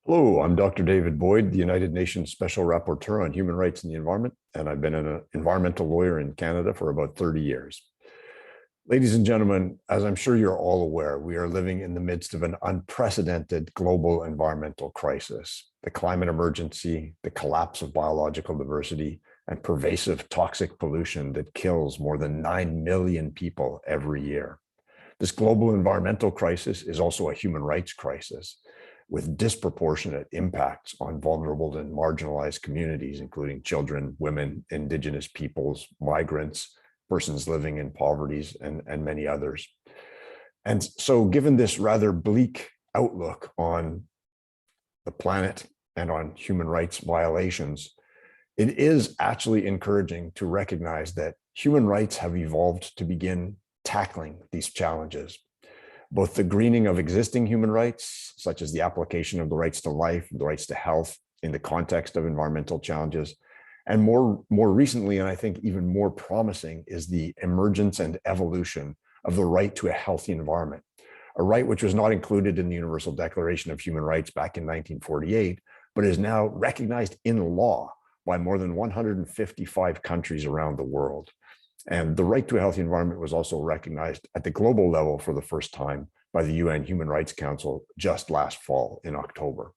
Hello, I'm Dr. David Boyd, the United Nations Special Rapporteur on Human Rights and the Environment, and I've been an environmental lawyer in Canada for about 30 years. Ladies and gentlemen, as I'm sure you're all aware, we are living in the midst of an unprecedented global environmental crisis. The climate emergency, the collapse of biological diversity, and pervasive toxic pollution that kills more than 9 million people every year. This global environmental crisis is also a human rights crisis, with disproportionate impacts on vulnerable and marginalized communities, including children, women, indigenous peoples, migrants, persons living in poverty, and many others. And so given this rather bleak outlook on the planet and on human rights violations, it is actually encouraging to recognize that human rights have evolved to begin tackling these challenges. Both the greening of existing human rights, such as the application of the rights to life, the rights to health in the context of environmental challenges, and more recently, and I think even more promising, is the emergence and evolution of the right to a healthy environment, a right which was not included in the Universal Declaration of Human Rights back in 1948, but is now recognized in law by more than 155 countries around the world. And the right to a healthy environment was also recognized at the global level for the first time by the UN Human Rights Council just last fall in October.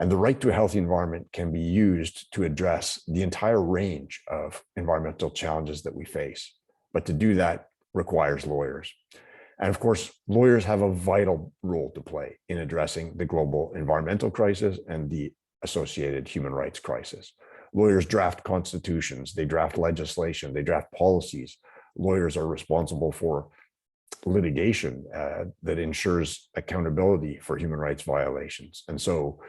And the right to a healthy environment can be used to address the entire range of environmental challenges that we face. But to do that requires lawyers. And of course, lawyers have a vital role to play in addressing the global environmental crisis and the associated human rights crisis. Lawyers draft constitutions, they draft legislation, they draft policies. Lawyers are responsible for litigation that ensures accountability for human rights violations. And so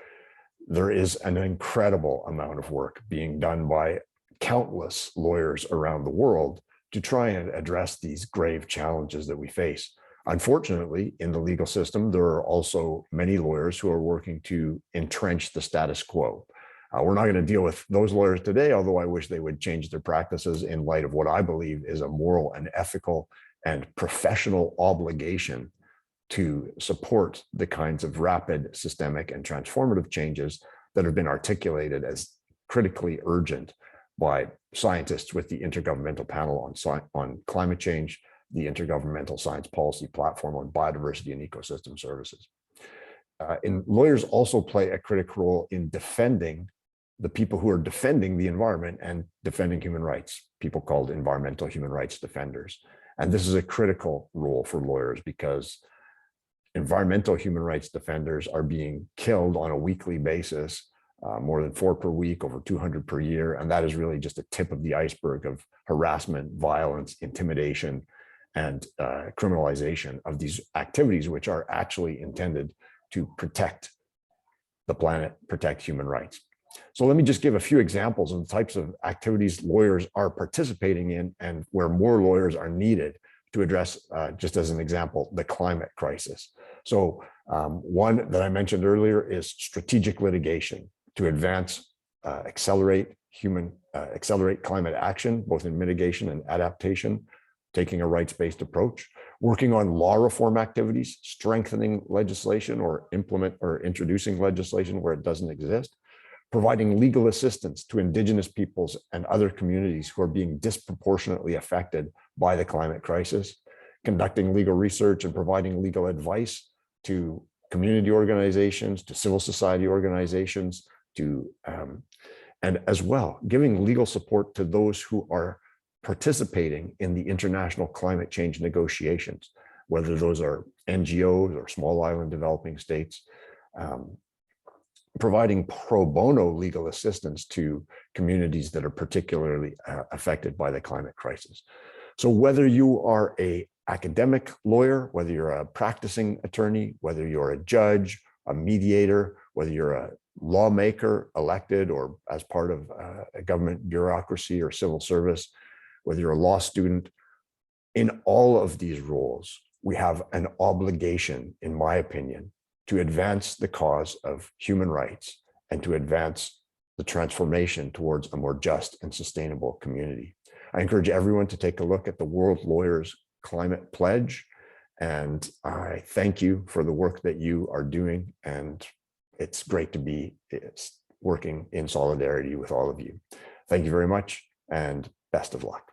there is an incredible amount of work being done by countless lawyers around the world to try and address these grave challenges that we face. Unfortunately, in the legal system, there are also many lawyers who are working to entrench the status quo. We're not going to deal with those lawyers today, although I wish they would change their practices in light of what I believe is a moral and ethical and professional obligation to support the kinds of rapid, systemic, and transformative changes that have been articulated as critically urgent by scientists with the Intergovernmental Panel on Climate Change, the Intergovernmental Science Policy Platform on Biodiversity and Ecosystem Services. And lawyers also play a critical role in defending the people who are defending the environment and defending human rights, people called environmental human rights defenders. And this is a critical role for lawyers because environmental human rights defenders are being killed on a weekly basis, more than 4 per week, over 200 per year. And that is really just a tip of the iceberg of harassment, violence, intimidation, and criminalization of these activities, which are actually intended to protect the planet, protect human rights. So let me just give a few examples of the types of activities lawyers are participating in and where more lawyers are needed to address, just as an example, the climate crisis. So one that I mentioned earlier is strategic litigation to advance, accelerate climate action, both in mitigation and adaptation, taking a rights-based approach, working on law reform activities, strengthening legislation or introducing legislation where it doesn't exist, providing legal assistance to Indigenous peoples and other communities who are being disproportionately affected by the climate crisis, conducting legal research and providing legal advice to community organizations, to civil society organizations, and as well, giving legal support to those who are participating in the international climate change negotiations, whether those are NGOs or small island developing states, providing pro bono legal assistance to communities that are particularly affected by the climate crisis. So whether you are an academic lawyer, whether you're a practicing attorney, whether you're a judge, a mediator, whether you're a lawmaker elected or as part of a government bureaucracy or civil service, whether you're a law student, in all of these roles, we have an obligation, in my opinion, to advance the cause of human rights and to advance the transformation towards a more just and sustainable community. I encourage everyone to take a look at the World Lawyers Climate Pledge, and I thank you for the work that you are doing. And it's great to be working in solidarity with all of you. Thank you very much, and best of luck.